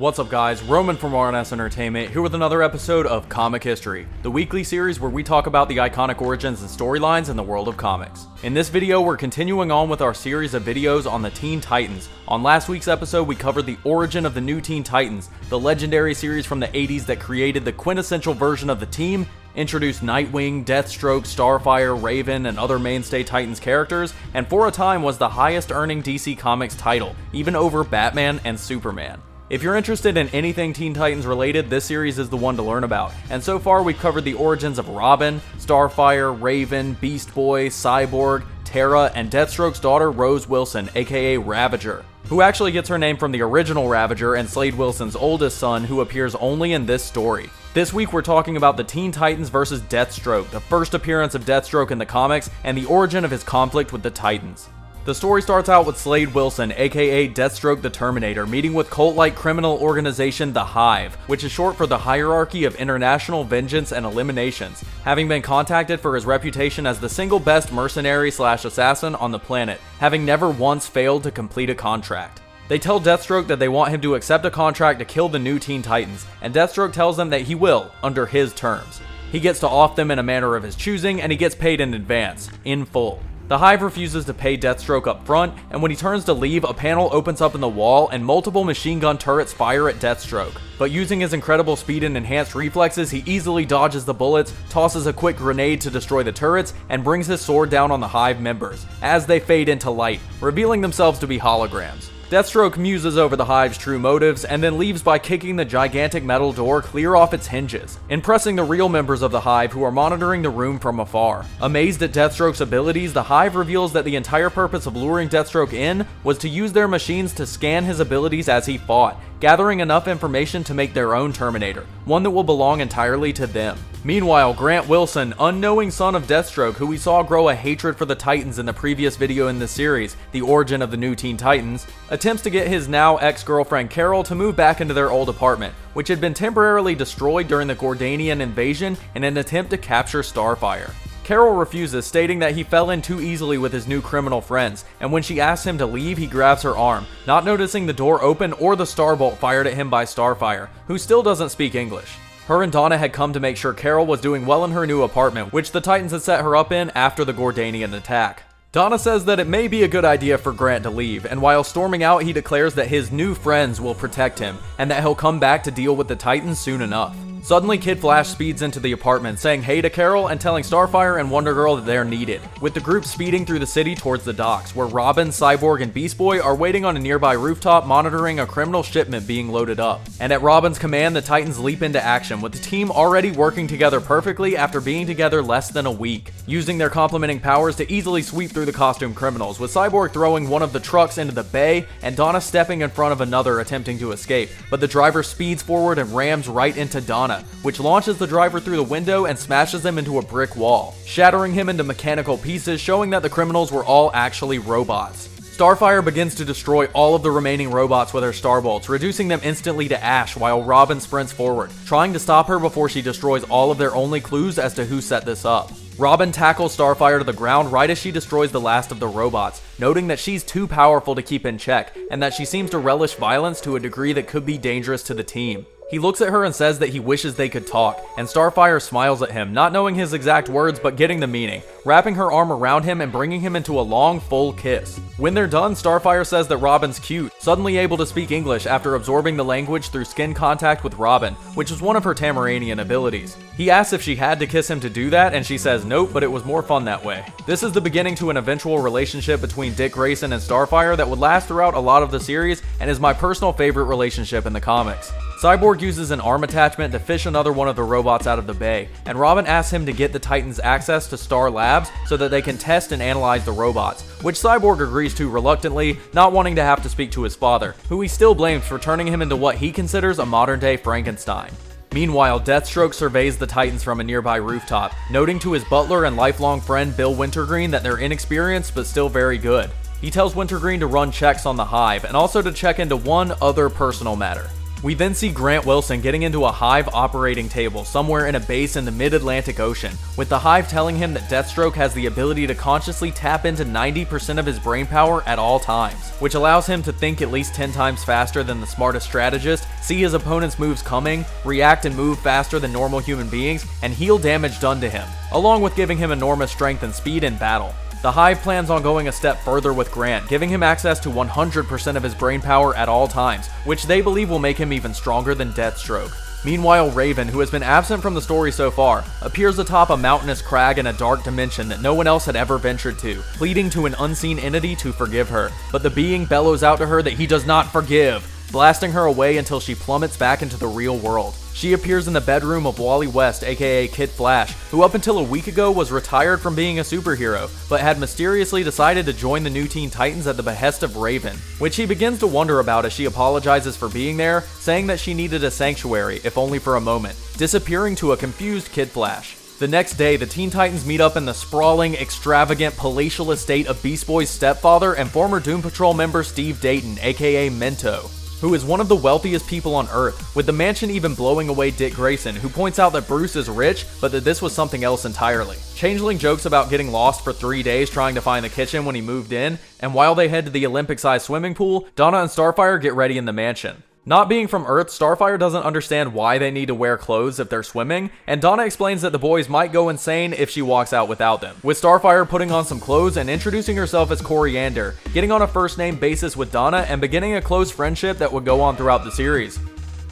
What's up guys, Roman from R&S Entertainment here with another episode of Comic History, the weekly series where we talk about the iconic origins and storylines in the world of comics. In this video, we're continuing on with our series of videos on the Teen Titans. On last week's episode, we covered the origin of the new Teen Titans, the legendary series from the 80s that created the quintessential version of the team, introduced Nightwing, Deathstroke, Starfire, Raven, and other mainstay Titans characters, and for a time was the highest earning DC Comics title, even over Batman and Superman. If you're interested in anything Teen Titans related, this series is the one to learn about. And so far we've covered the origins of Robin, Starfire, Raven, Beast Boy, Cyborg, Terra, and Deathstroke's daughter Rose Wilson, aka Ravager, who actually gets her name from the original Ravager and Slade Wilson's oldest son, who appears only in this story. This week we're talking about the Teen Titans vs. Deathstroke, the first appearance of Deathstroke in the comics, and the origin of his conflict with the Titans. The story starts out with Slade Wilson, aka Deathstroke the Terminator, meeting with cult-like criminal organization the H.I.V.E, which is short for the Hierarchy of International Vengeance and Eliminations, having been contacted for his reputation as the single best mercenary/assassin on the planet, having never once failed to complete a contract. They tell Deathstroke that they want him to accept a contract to kill the new Teen Titans, and Deathstroke tells them that he will, under his terms. He gets to off them in a manner of his choosing, and he gets paid in advance, in full. The H.I.V.E refuses to pay Deathstroke up front, and when he turns to leave, a panel opens up in the wall and multiple machine gun turrets fire at Deathstroke. But using his incredible speed and enhanced reflexes, he easily dodges the bullets, tosses a quick grenade to destroy the turrets, and brings his sword down on the H.I.V.E members, as they fade into light, revealing themselves to be holograms. Deathstroke muses over the H.I.V.'s true motives, and then leaves by kicking the gigantic metal door clear off its hinges, impressing the real members of the H.I.V.E who are monitoring the room from afar. Amazed at Deathstroke's abilities, the H.I.V.E reveals that the entire purpose of luring Deathstroke in was to use their machines to scan his abilities as he fought, gathering enough information to make their own Terminator, one that will belong entirely to them. Meanwhile, Grant Wilson, unknowing son of Deathstroke, who we saw grow a hatred for the Titans in the previous video in this series, the origin of the new Teen Titans, attempts to get his now ex-girlfriend Carol to move back into their old apartment, which had been temporarily destroyed during the Gordanian invasion in an attempt to capture Starfire. Carol refuses, stating that he fell in too easily with his new criminal friends, and when she asks him to leave, he grabs her arm, not noticing the door open or the starbolt fired at him by Starfire, who still doesn't speak English. Her and Donna had come to make sure Carol was doing well in her new apartment, which the Titans had set her up in after the Gordanian attack. Donna says that it may be a good idea for Grant to leave, and while storming out, he declares that his new friends will protect him, and that he'll come back to deal with the Titans soon enough. Suddenly, Kid Flash speeds into the apartment, saying hey to Carol and telling Starfire and Wonder Girl that they're needed, with the group speeding through the city towards the docks, where Robin, Cyborg, and Beast Boy are waiting on a nearby rooftop monitoring a criminal shipment being loaded up. And at Robin's command, the Titans leap into action, with the team already working together perfectly after being together less than a week, using their complementing powers to easily sweep through the costume criminals, with Cyborg throwing one of the trucks into the bay and Donna stepping in front of another attempting to escape, but the driver speeds forward and rams right into Donna, which launches the driver through the window and smashes him into a brick wall, shattering him into mechanical pieces, showing that the criminals were all actually robots. Starfire begins to destroy all of the remaining robots with her starbolts, reducing them instantly to ash while Robin sprints forward, trying to stop her before she destroys all of their only clues as to who set this up. Robin tackles Starfire to the ground right as she destroys the last of the robots, noting that she's too powerful to keep in check, and that she seems to relish violence to a degree that could be dangerous to the team. He looks at her and says that he wishes they could talk, and Starfire smiles at him, not knowing his exact words but getting the meaning, wrapping her arm around him and bringing him into a long, full kiss. When they're done, Starfire says that Robin's cute, suddenly able to speak English after absorbing the language through skin contact with Robin, which is one of her Tamaranian abilities. He asks if she had to kiss him to do that, and she says nope, but it was more fun that way. This is the beginning to an eventual relationship between Dick Grayson and Starfire that would last throughout a lot of the series, and is my personal favorite relationship in the comics. Cyborg uses an arm attachment to fish another one of the robots out of the bay, and Robin asks him to get the Titans access to Star Labs so that they can test and analyze the robots, which Cyborg agrees to reluctantly, not wanting to have to speak to his father, who he still blames for turning him into what he considers a modern-day Frankenstein. Meanwhile, Deathstroke surveys the Titans from a nearby rooftop, noting to his butler and lifelong friend Bill Wintergreen that they're inexperienced but still very good. He tells Wintergreen to run checks on the H.I.V.E and also to check into one other personal matter. We then see Grant Wilson getting into a Hive operating table somewhere in a base in the mid-Atlantic Ocean, with the Hive telling him that Deathstroke has the ability to consciously tap into 90% of his brain power at all times, which allows him to think at least 10 times faster than the smartest strategist, see his opponent's moves coming, react and move faster than normal human beings, and heal damage done to him, along with giving him enormous strength and speed in battle. The Hive plans on going a step further with Grant, giving him access to 100% of his brain power at all times, which they believe will make him even stronger than Deathstroke. Meanwhile, Raven, who has been absent from the story so far, appears atop a mountainous crag in a dark dimension that no one else had ever ventured to, pleading to an unseen entity to forgive her. But the being bellows out to her that he does not forgive, blasting her away until she plummets back into the real world. She appears in the bedroom of Wally West, aka Kid Flash, who up until a week ago was retired from being a superhero, but had mysteriously decided to join the new Teen Titans at the behest of Raven, which he begins to wonder about as she apologizes for being there, saying that she needed a sanctuary, if only for a moment, disappearing to a confused Kid Flash. The next day, the Teen Titans meet up in the sprawling, extravagant, palatial estate of Beast Boy's stepfather and former Doom Patrol member Steve Dayton, aka Mento, who is one of the wealthiest people on Earth, with the mansion even blowing away Dick Grayson, who points out that Bruce is rich, but that this was something else entirely. Changeling jokes about getting lost for 3 days trying to find the kitchen when he moved in, and while they head to the Olympic-sized swimming pool, Donna and Starfire get ready in the mansion. Not being from Earth, Starfire doesn't understand why they need to wear clothes if they're swimming, and Donna explains that the boys might go insane if she walks out without them, with Starfire putting on some clothes and introducing herself as Coriander, getting on a first-name basis with Donna and beginning a close friendship that would go on throughout the series.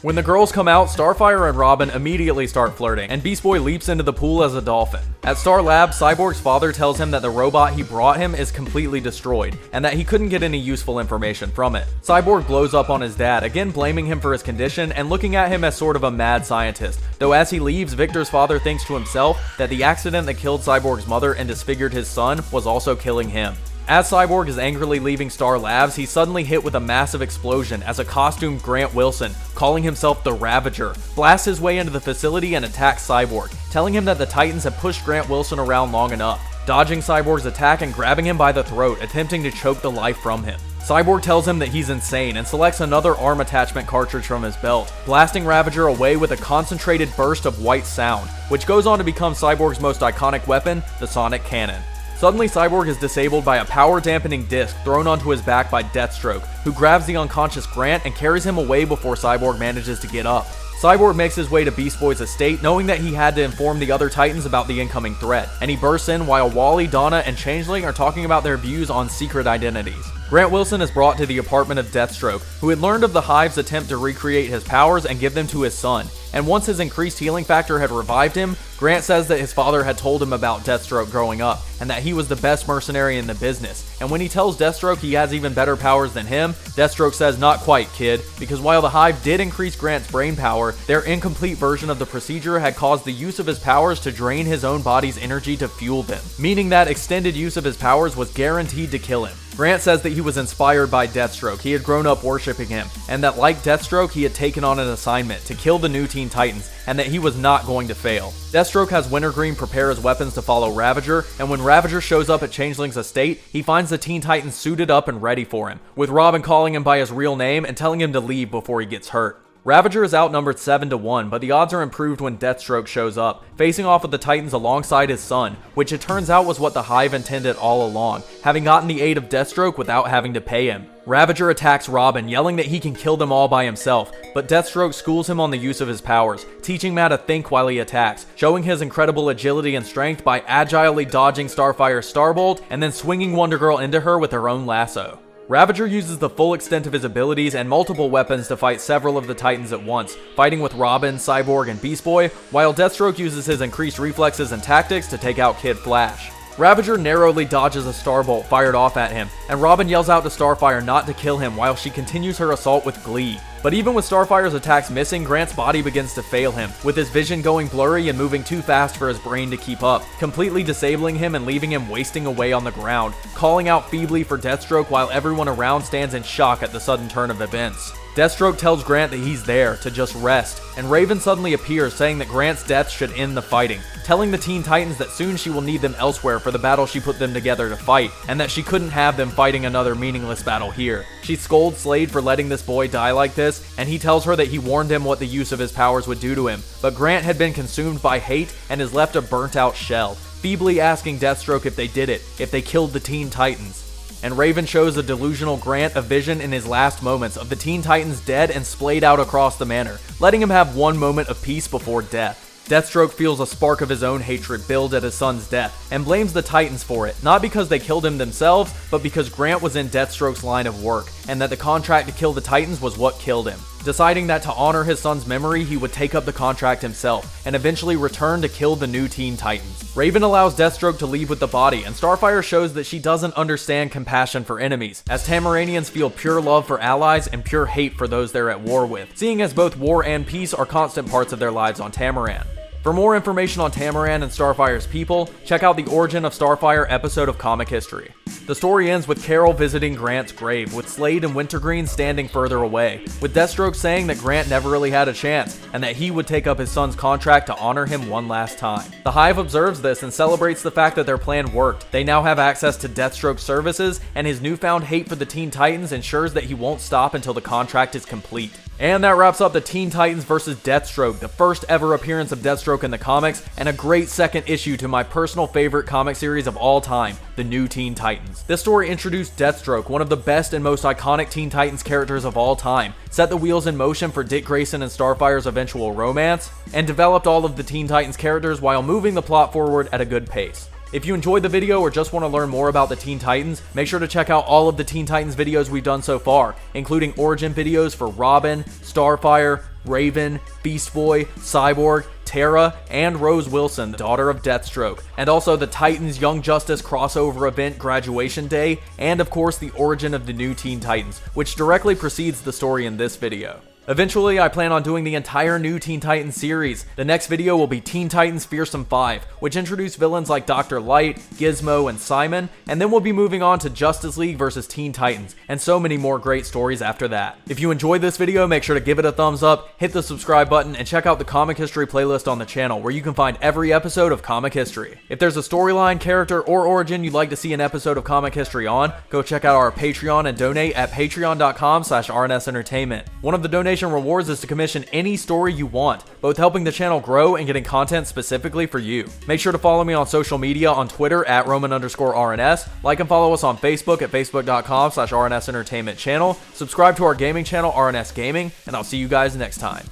When the girls come out, Starfire and Robin immediately start flirting, and Beast Boy leaps into the pool as a dolphin. At Star Labs, Cyborg's father tells him that the robot he brought him is completely destroyed, and that he couldn't get any useful information from it. Cyborg blows up on his dad, again blaming him for his condition and looking at him as sort of a mad scientist, though as he leaves, Victor's father thinks to himself that the accident that killed Cyborg's mother and disfigured his son was also killing him. As Cyborg is angrily leaving Star Labs, he's suddenly hit with a massive explosion as a costumed Grant Wilson, calling himself the Ravager, blasts his way into the facility and attacks Cyborg, telling him that the Titans have pushed Grant Wilson around long enough, dodging Cyborg's attack and grabbing him by the throat, attempting to choke the life from him. Cyborg tells him that he's insane and selects another arm attachment cartridge from his belt, blasting Ravager away with a concentrated burst of white sound, which goes on to become Cyborg's most iconic weapon, the Sonic Cannon. Suddenly, Cyborg is disabled by a power-dampening disc thrown onto his back by Deathstroke, who grabs the unconscious Grant and carries him away before Cyborg manages to get up. Cyborg makes his way to Beast Boy's estate, knowing that he had to inform the other Titans about the incoming threat, and he bursts in while Wally, Donna, and Changeling are talking about their views on secret identities. Grant Wilson is brought to the apartment of Deathstroke, who had learned of the Hive's attempt to recreate his powers and give them to his son, and once his increased healing factor had revived him, Grant says that his father had told him about Deathstroke growing up, and that he was the best mercenary in the business, and when he tells Deathstroke he has even better powers than him, Deathstroke says not quite, kid, because while the Hive did increase Grant's brain power, their incomplete version of the procedure had caused the use of his powers to drain his own body's energy to fuel them, meaning that extended use of his powers was guaranteed to kill him. Grant says that he was inspired by Deathstroke, he had grown up worshipping him, and that like Deathstroke he had taken on an assignment to kill the new Teen Titans, and that he was not going to fail. Deathstroke has Wintergreen prepare his weapons to follow Ravager, and when Ravager shows up at Changeling's estate, he finds the Teen Titans suited up and ready for him, with Robin calling him by his real name and telling him to leave before he gets hurt. Ravager is outnumbered 7-1, but the odds are improved when Deathstroke shows up, facing off with the Titans alongside his son, which it turns out was what the Hive intended all along, having gotten the aid of Deathstroke without having to pay him. Ravager attacks Robin, yelling that he can kill them all by himself, but Deathstroke schools him on the use of his powers, teaching him how to think while he attacks, showing his incredible agility and strength by agilely dodging Starfire's Starbolt and then swinging Wonder Girl into her with her own lasso. Ravager uses the full extent of his abilities and multiple weapons to fight several of the Titans at once, fighting with Robin, Cyborg, and Beast Boy, while Deathstroke uses his increased reflexes and tactics to take out Kid Flash. Ravager narrowly dodges a Starbolt fired off at him, and Robin yells out to Starfire not to kill him while she continues her assault with glee. But even with Starfire's attacks missing, Grant's body begins to fail him, with his vision going blurry and moving too fast for his brain to keep up, completely disabling him and leaving him wasting away on the ground, calling out feebly for Deathstroke while everyone around stands in shock at the sudden turn of events. Deathstroke tells Grant that he's there to just rest, and Raven suddenly appears saying that Grant's death should end the fighting, telling the Teen Titans that soon she will need them elsewhere for the battle she put them together to fight, and that she couldn't have them fighting another meaningless battle here. She scolds Slade for letting this boy die like this, surface, and he tells her that he warned him what the use of his powers would do to him, but Grant had been consumed by hate and is left a burnt out shell, feebly asking Deathstroke if they did it, if they killed the Teen Titans. And Raven shows a delusional Grant a vision in his last moments of the Teen Titans dead and splayed out across the manor, letting him have one moment of peace before death. Deathstroke feels a spark of his own hatred build at his son's death, and blames the Titans for it, not because they killed him themselves, but because Grant was in Deathstroke's line of work, and that the contract to kill the Titans was what killed him. Deciding that to honor his son's memory, he would take up the contract himself, and eventually return to kill the new Teen Titans. Raven allows Deathstroke to leave with the body, and Starfire shows that she doesn't understand compassion for enemies, as Tamaranians feel pure love for allies and pure hate for those they're at war with, seeing as both war and peace are constant parts of their lives on Tamaran. For more information on Tamaran and Starfire's people, check out the Origin of Starfire episode of Comic History. The story ends with Carol visiting Grant's grave, with Slade and Wintergreen standing further away, with Deathstroke saying that Grant never really had a chance, and that he would take up his son's contract to honor him one last time. The Hive observes this and celebrates the fact that their plan worked. They now have access to Deathstroke's services, and his newfound hate for the Teen Titans ensures that he won't stop until the contract is complete. And that wraps up the Teen Titans vs. Deathstroke, the first ever appearance of Deathstroke in the comics, and a great second issue to my personal favorite comic series of all time, the new Teen Titans. This story introduced Deathstroke, one of the best and most iconic Teen Titans characters of all time, set the wheels in motion for Dick Grayson and Starfire's eventual romance, and developed all of the Teen Titans characters while moving the plot forward at a good pace. If you enjoyed the video or just want to learn more about the Teen Titans, make sure to check out all of the Teen Titans videos we've done so far, including origin videos for Robin, Starfire, Raven, Beast Boy, Cyborg, Terra, and Rose Wilson, the daughter of Deathstroke, and also the Titans Young Justice crossover event Graduation Day, and of course the origin of the new Teen Titans, which directly precedes the story in this video. Eventually, I plan on doing the entire new Teen Titans series. The next video will be Teen Titans Fearsome 5, which introduced villains like Dr. Light, Gizmo, and Simon, and then we'll be moving on to Justice League vs. Teen Titans, and so many more great stories after that. If you enjoyed this video, make sure to give it a thumbs up, hit the subscribe button, and check out the Comic History playlist on the channel, where you can find every episode of Comic History. If there's a storyline, character, or origin you'd like to see an episode of Comic History on, go check out our Patreon and donate at patreon.com/rnsentertainment. One of the donation rewards is to commission any story you want, both helping the channel grow and getting content specifically for you. Make sure to follow me on social media on Twitter at Roman_RNS, like and follow us on Facebook at facebook.com/RNS Entertainment channel, subscribe to our gaming channel RNS Gaming, and I'll see you guys next time.